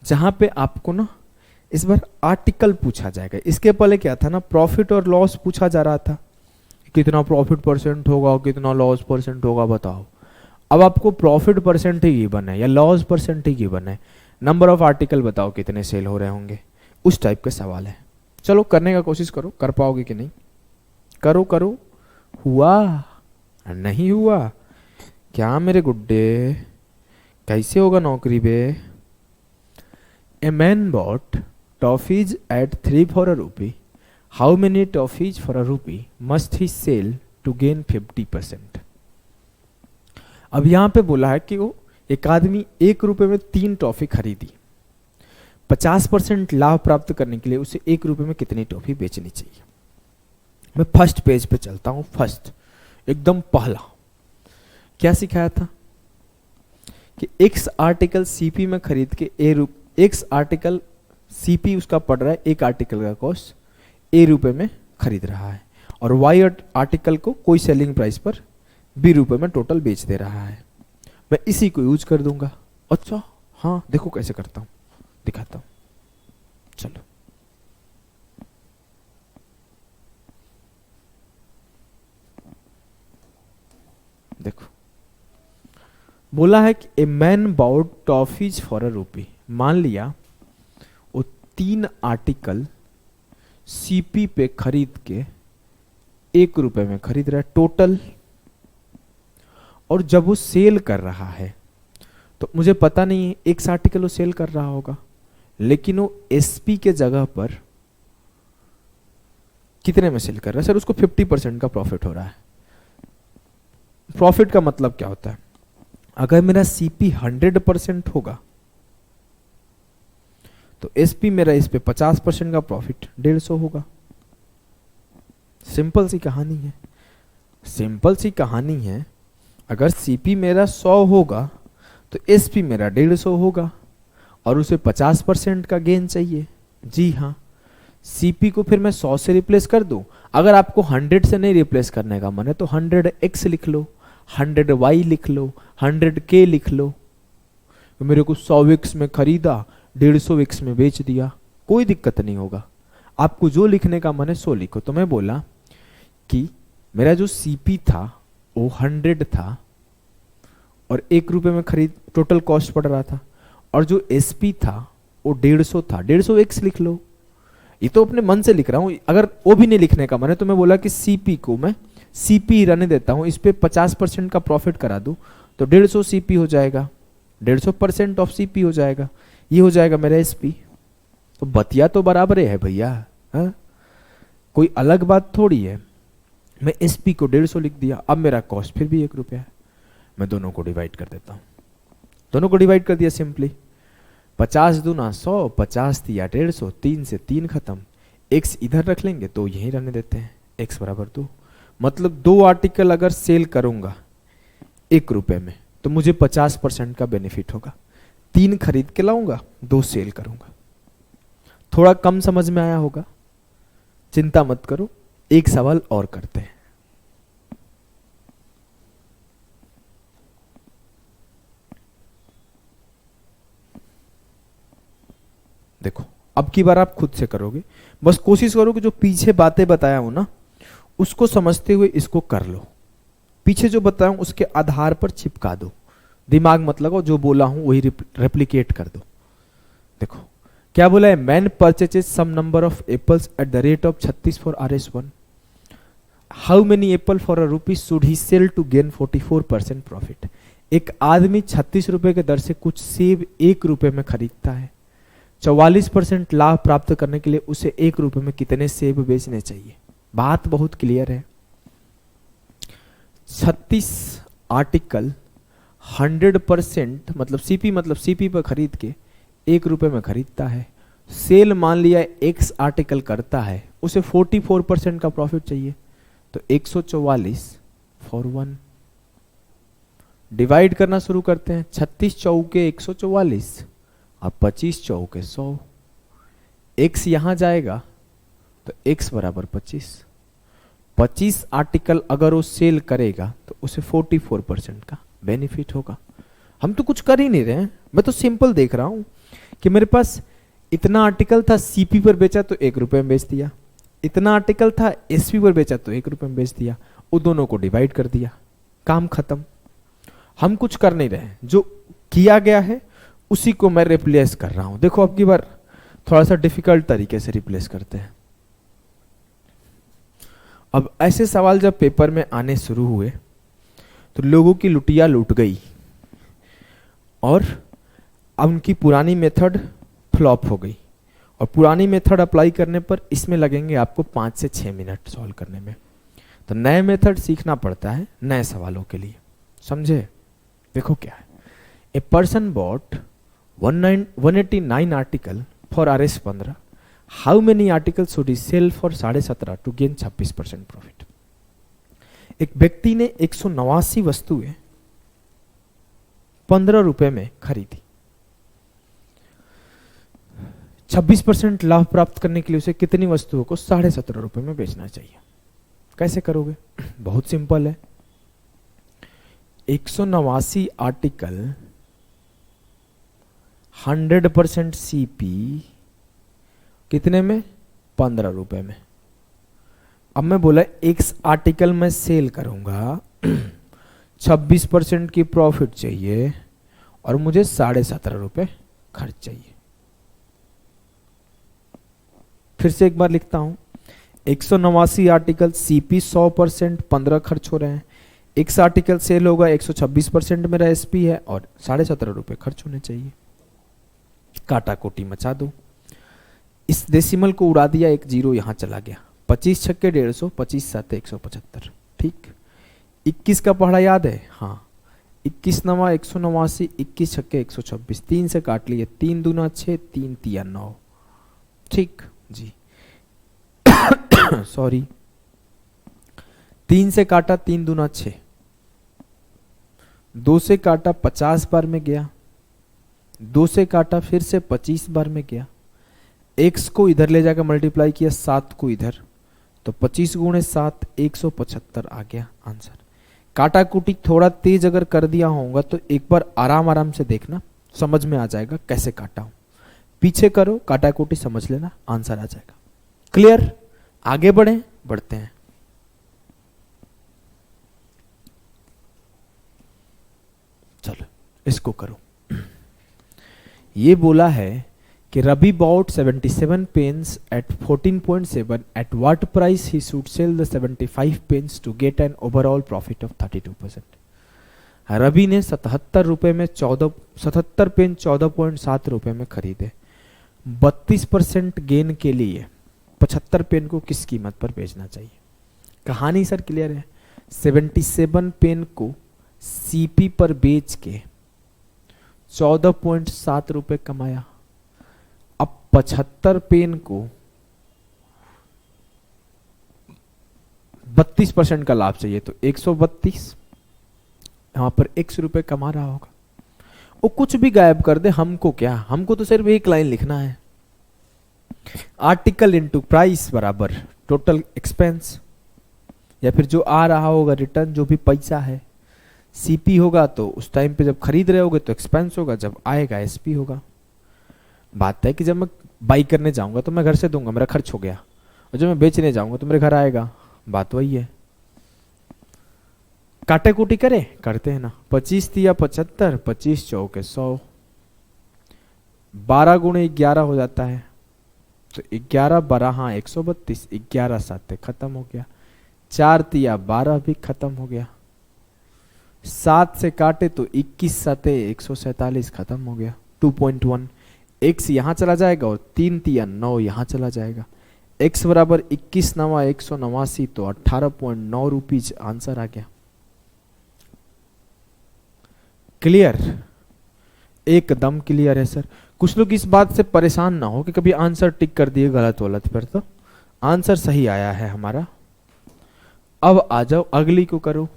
जहां पे आपको ना इस बार आर्टिकल पूछा जाएगा। इसके पहले क्या था ना, प्रॉफिट और लॉस पूछा जा रहा था, कितना प्रॉफिट परसेंट होगा, कितना लॉस परसेंट होगा, बताओ। अब आपको प्रॉफिट परसेंट ही गिवन है या लॉस परसेंट ही गिवन है, नंबर ऑफ आर्टिकल बताओ कितने सेल हो रहे होंगे, उस टाइप के सवाल है। चलो करने का कोशिश करो, कर पाओगे कि नहीं, करो करो। हुआ नहीं हुआ क्या मेरे गुड्डे, कैसे होगा नौकरी बे। A man bought toffees at 3 for a rupee, how many toffees for a rupee must he sell to gain 50%। अब यहां पे बोला है कि वो एक आदमी 1 रुपए में 3 टॉफी खरीदी, 50% लाभ प्राप्त करने के लिए उसे 1 रुपए में कितनी टॉफी बेचनी चाहिए। मैं फर्स्ट पेज पे चलता हूं, फर्स्ट एकदम पहला क्या सिखाया था कि एक्स आर्टिकल सीपी में खरीद के एक्स आर्टिकल सीपी उसका पड़ रहा है, एक आर्टिकल का कॉस्ट ए रुपए में खरीद रहा है, और वाई आर्टिकल को कोई सेलिंग प्राइस पर बी रुपए में टोटल बेच दे रहा है। मैं इसी को यूज कर दूंगा। अच्छा हाँ, देखो कैसे करता हूं, दिखाता हूं। चलो देखो, बोला है कि a man bought toffees for a rupee. मान लिया वो 3 आर्टिकल सीपी पे खरीद के 1 रुपए में खरीद रहा है टोटल, और जब वो सेल कर रहा है तो मुझे पता नहीं है एक आर्टिकल वो सेल कर रहा होगा, लेकिन वो एसपी के जगह पर कितने में सेल कर रहा है सर, उसको 50% का प्रॉफिट हो रहा है। प्रॉफिट का मतलब क्या होता है, अगर मेरा सीपी 100% होगा तो एसपी मेरा इस पे 50% का प्रॉफिट 150 होगा। सिंपल सी कहानी है, सिंपल सी कहानी है। अगर सीपी मेरा 100 होगा तो एसपी मेरा 150 होगा, और उसे 50% का गेन चाहिए। जी हाँ, सीपी को फिर मैं 100 से रिप्लेस कर दूं। अगर आपको 100 से नहीं रिप्लेस करने का मन है तो 100x लिख लो, 100y लिख लो, 100k लिख लो। तो मेरे को 100x में खरीदा, 150x में बेच दिया, कोई दिक्कत नहीं होगा। आपको जो लिखने का मन है सो लिखो। तो मैं बोला कि मेरा जो सीपी था वो 100 था और 1 रुपए में खरीद टोटल कॉस्ट पड़ रहा था, और जो एसपी था वो 150 था, 150x लिख लो। ये तो अपने मन से लिख रहा हूं, अगर वो भी नहीं लिखने का मन है तो मैं बोला कि सीपी को मैं सीपी रहने देता हूं, इस पे 50% का प्रॉफिट करा दूं तो 150 सीपी हो जाएगा, 150% ऑफ सीपी हो जाएगा, ये हो जाएगा मेरा एसपी। तो बतिया तो बराबर है भैया, कोई अलग बात थोड़ी है। मैं एसपी को 150 लिख दिया, अब मेरा कॉस्ट फिर भी 1 रुपया है। मैं दोनों को डिवाइड कर देता हूं, दोनों को डिवाइड कर दिया सिंपली। 50 दूना 100, 50 दिया 150, 3 से 3 खत्म, एक्स इधर रख लेंगे तो यहीं रहने देते हैं, एक्स बराबर 2। मतलब 2 आर्टिकल अगर सेल करूंगा 1 रुपए में तो मुझे 50% का बेनिफिट होगा। 3 खरीद के लाऊंगा, 2 सेल करूंगा। थोड़ा कम समझ में आया होगा, चिंता मत करो, एक सवाल और करते हैं। देखो अब की बार आप खुद से करोगे, बस कोशिश करो कि जो पीछे बातें बताया हूं ना उसको समझते हुए इसको कर लो। पीछे जो बताया हूं उसके आधार पर चिपका दो, दिमाग मत लगाओ, जो बोला हूं वही रेप्लिकेट कर दो। देखो क्या बोला है, man purchases some number of apples at the rate of 36 for RS1। How many apple for a rupees should he sell to gain 44% profit. एक आदमी 36 रुपए के दर से कुछ सेब 1 रुपए में खरीदता है, 44% लाभ प्राप्त करने के लिए उसे 1 रुपए में कितने सेब बेचने चाहिए। बात बहुत क्लियर है। 36 आर्टिकल 100% मतलब सीपी पर खरीद के 1 रुपए में खरीदता है। सेल मान लिया एक्स आर्टिकल करता है, उसे 44% का प्रॉफिट चाहिए, तो 144 फॉर 1 डिवाइड करना शुरू करते हैं। 36 चौके 144 और 25 चौके 100। एक्स यहां जाएगा तो एक्स बराबर 25 आर्टिकल अगर वो सेल करेगा तो उसे 44% का बेनिफिट होगा। हम तो कुछ कर ही नहीं रहे हैं, मैं तो सिंपल देख रहा हूं कि मेरे पास इतना आर्टिकल था, सीपी पर बेचा तो 1 रुपए में बेच दिया, इतना आर्टिकल था एसपी पर बेचा तो 1 रुपए में बेच दिया, वो दोनों को डिवाइड कर दिया, काम खत्म। हम कुछ कर नहीं रहे, जो किया गया है उसी को मैं रिप्लेस कर रहा हूं। देखो अब की बार थोड़ा सा डिफिकल्ट तरीके से रिप्लेस करते हैं। अब ऐसे सवाल जब पेपर में आने शुरू हुए तो लोगों की लुटिया लूट गई और अब उनकी पुरानी मेथड फ्लॉप हो गई, और पुरानी मेथड अप्लाई करने पर इसमें लगेंगे आपको 5 से 6 मिनट सॉल्व करने में। तो नए मेथड सीखना पड़ता है नए सवालों के लिए, समझे। देखो क्या है, a person bought 189 article for RS15, how many article should he sell for 17.5 to gain 26% profit. एक व्यक्ति ने 189 वस्तुएं 15 रुपए में खरीदी, 26% लाभ प्राप्त करने के लिए उसे कितनी वस्तुओं को 17.5 रुपए में बेचना चाहिए। कैसे करोगे, बहुत सिंपल है। 189 आर्टिकल 100% सीपी कितने में, 15 रुपए में। अब मैं बोला एक्स आर्टिकल में सेल करूंगा, 26% की प्रॉफिट चाहिए और मुझे 17.5 रुपए खर्च चाहिए। फिर से एक बार लिखता हूं, 189 आर्टिकल सीपी 100%, 15 खर्च हो रहे हैं। एक्स आर्टिकल सेल होगा, 126% मेरा एसपी है और 17.5 रुपए खर्च होने चाहिए। काटा कोटी मचा दो, इस डेसिमल को उड़ा दिया, एक जीरो यहां चला गया। 25 छक्के 150, 25 7 175, ठीक। 21 का पढ़ा याद है, हाँ। 21 नवा 189, 21 छक्के 126, 3 से काट लिए, 3 दूना 6, 3 तिया 9, ठीक जी। सॉरी, 3 से काटा, 3 दूना 6, 2 से काटा 50 बार में गया, 2 से काटा फिर से 25 बार में गया। एक्स को इधर ले जाकर मल्टीप्लाई किया, 7 को इधर, तो 25 गुणे 7 175 आ गया आंसर। काटा कुटी थोड़ा तेज अगर कर दिया होगा तो एक बार आराम आराम से देखना, समझ में आ जाएगा कैसे काटा हूं। पीछे करो, काटा कुटी समझ लेना, आंसर आ जाएगा। क्लियर, आगे बढ़ते हैं। चलो इसको करो। ये बोला है कि Ravi bought 77 pens at 14.7, at what price he should sell the 75 pens to get an overall profit of 32%। Ravi ने 77 रुपए में 77 पेन 14.7 रुपए में खरीदे। 32% गेन के लिए 75 पेन को किस कीमत पर बेचना चाहिए। कहानी सर क्लियर है। 77 पेन को सीपी पर बेच के 14.7 रुपए कमाया। अब 75 पेन को 32% का लाभ चाहिए तो 132, यहां पर x रुपए कमा रहा होगा। वो कुछ भी गायब कर दे, हमको क्या, हमको तो सिर्फ एक लाइन लिखना है, आर्टिकल इंटू प्राइस बराबर टोटल एक्सपेंस, या फिर जो आ रहा होगा रिटर्न, जो भी पैसा है। सीपी होगा तो उस टाइम पे जब खरीद रहे होगे तो एक्सपेंस होगा, जब आएगा एसपी होगा। बात है कि जब मैं बाई करने जाऊंगा तो मैं घर से दूंगा, मेरा खर्च हो गया, और जब मैं बेचने जाऊंगा तो मेरे घर आएगा, बात वही है। काटे कूटी करे, करते हैं ना, 25 तिया 75, 25 चौके 100, 12 गुणे 11 हो जाता है, तो 11 12 हाँ 132, 11 साते खत्म हो गया, 4 तिया 12 भी खत्म हो गया, 7 से काटे तो 21 साते 147 खत्म हो गया, 2.1। x यहां चला जाएगा और 3 तिया 9 यहां चला जाएगा, x बराबर 21 नवा 189, तो 18.9 रुपीज आंसर आ गया। क्लियर, एकदम क्लियर है सर। कुछ लोग इस बात से परेशान ना हो कि कभी आंसर टिक कर दिए गलत वलत पर, तो आंसर सही आया है हमारा। अब आ जाओ अगली को करो।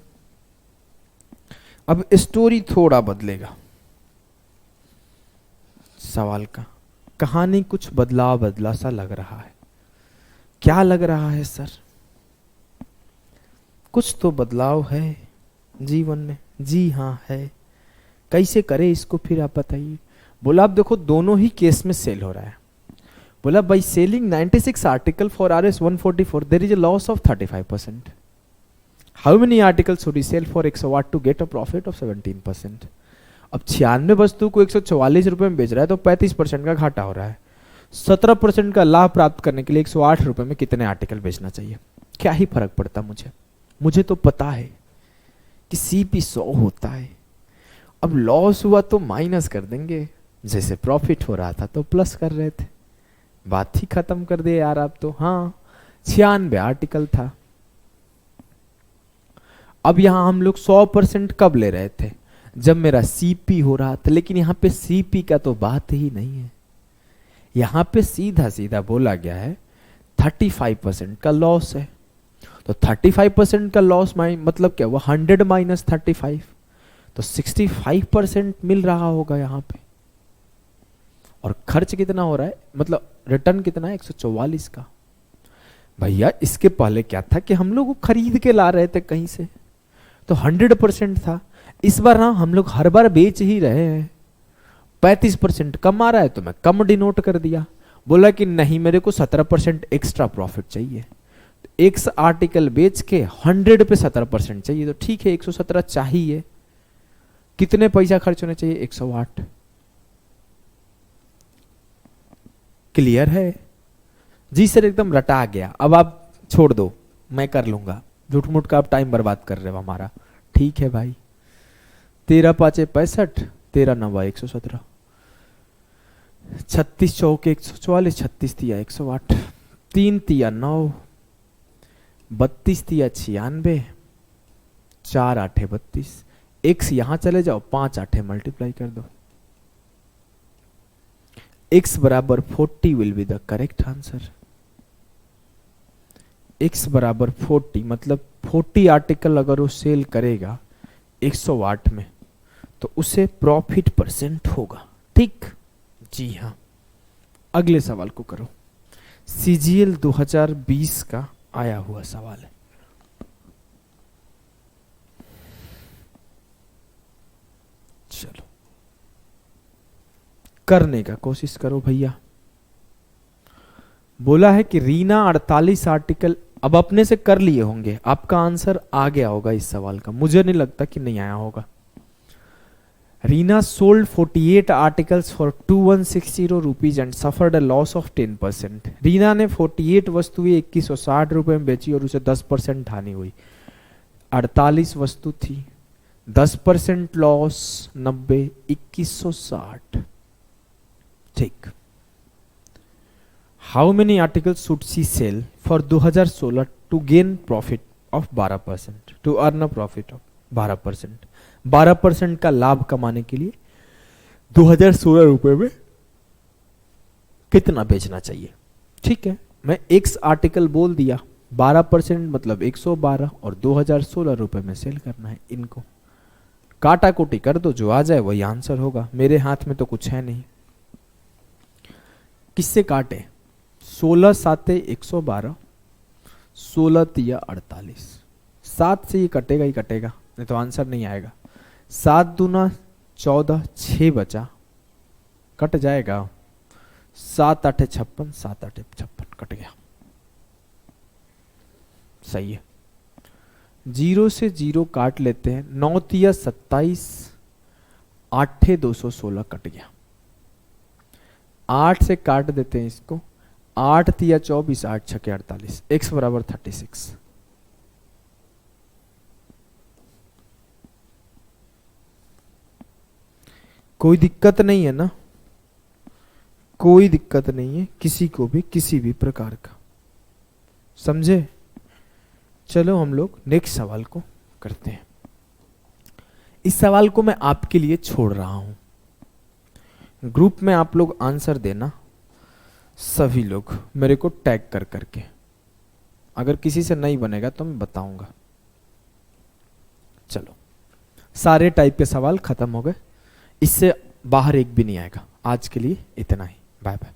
अब स्टोरी थोड़ा बदलेगा सवाल का, कहानी कुछ बदला बदला सा लग रहा है। क्या लग रहा है सर? कुछ तो बदलाव है जीवन में। जी हाँ है। कैसे करे इसको फिर आप बताइए। बोला आप देखो दोनों ही केस में सेल हो रहा है। बोला by selling 96 article for RS 144 there is a loss of 35%। How many articles should we sell for 108 to get a profit of 17%। अब 96 वस्तु को 144 रुपए में बेच रहा है तो 35% का घाटा हो रहा है। 17% का लाभ प्राप्त करने के लिए 108 रुपए में कितने आर्टिकल बेचना चाहिए? क्या ही फर्क पड़ता मुझे तो पता है कि CP 100 होता है। अब लॉस हुआ तो माइनस कर देंगे, जैसे प्रॉफिट हो रहा था तो प्लस कर रहे थे। बात ही खत्म कर दिए यार आप तो। हाँ 96 आर्टिकल था। अब यहां हम लोग 100% कब ले रहे थे? जब मेरा CP हो रहा था। लेकिन यहां पे CP का तो बात ही नहीं है। यहां पे सीधा सीधा बोला गया है 35% का लॉस है। तो 35% का लॉस मतलब क्या हुआ? 100 माइनस 35, तो 65% मिल रहा होगा यहां पे। और खर्च कितना हो रहा है, मतलब रिटर्न कितना है? 144 का। भैया इसके पहले क्या था कि हम लोग खरीद के ला रहे थे कहीं से, तो 100% था। इस बार ना हम लोग हर बार बेच ही रहे हैं, 35% कम आ रहा है तो मैं कम डिनोट कर दिया। बोला कि नहीं मेरे को 17% एक्स्ट्रा प्रॉफिट चाहिए, X आर्टिकल बेच के 100 पे 17% चाहिए। तो ठीक है 117 चाहिए। कितने पैसा खर्च होने चाहिए? 108। क्लियर है? जी सर एकदम रटा गया। अब आप छोड़ दो, मैं कर लूंगा। झूठ मूठ का आप टाइम बर्बाद कर रहे हो हमारा। ठीक है भाई। 13 5 65, 13 9 117, 36 चौके 144, 36 तिया 108, 3 तिया 9, 32 तिया 96, 4 8 32। x यहां चले जाओ, 5 8 मल्टीप्लाई कर दो। x बराबर 40 will be the correct answer. x बराबर 40 मतलब 40 आर्टिकल अगर वो सेल करेगा 108 में तो उसे प्रॉफिट % होगा। ठीक? जी हाँ। अगले सवाल को करो। CGL 2020 का आया हुआ सवाल है। चलो करने का कोशिश करो भैया। बोला है कि रीना 48 आर्टिकल, अब अपने से कर लिए होंगे, आपका आंसर आ गया होगा इस सवाल का, मुझे नहीं लगता कि नहीं आया होगा। Reena sold 48 articles for 2160 rupees and suffered a loss of 10%। Reena ने 48 वस्तुएं 2160 रुपए में बेची और उसे 10% हानि हुई। 48 वस्तु थी, 10% लॉस 90, 2160। ठीक। How many articles should she sell for 2016 to gain profit of 12%, to earn a profit of 12%। 12% का लाभ कमाने के लिए 2016 रुपए में कितना बेचना चाहिए? ठीक है, मैं X आर्टिकल बोल दिया, 12% मतलब 112 और 2016 रुपए में सेल करना है इनको। काटा कोटी कर दो, जो आ जाए वही आंसर होगा। मेरे हाथ में तो कुछ है नहीं। किससे काटे? 16 साते 112, 16 तिया 48। 7 से ये कटेगा ही कटेगा, नहीं तो आंसर नहीं आएगा। 7 दूना 14, 6 बचा, कट जाएगा। 7 8 56, 7 8 56 कट गया। सही है। 0 से 0 काट लेते हैं। 9 तिया 27, 8 216 कट गया। 8 से काट देते हैं इसको। 8 तिया 24, 8 छके 48, x बराबर 36। कोई दिक्कत नहीं है ना? कोई दिक्कत नहीं है किसी को भी, किसी भी प्रकार का। समझे? चलो हम लोग नेक्स्ट सवाल को करते हैं। इस सवाल को मैं आपके लिए छोड़ रहा हूं। ग्रुप में आप लोग आंसर देना, सभी लोग मेरे को टैग कर करके। अगर किसी से नहीं बनेगा तो मैं बताऊंगा। चलो, सारे टाइप के सवाल खत्म हो गए। इससे बाहर एक भी नहीं आएगा। आज के लिए इतना ही। Bye bye.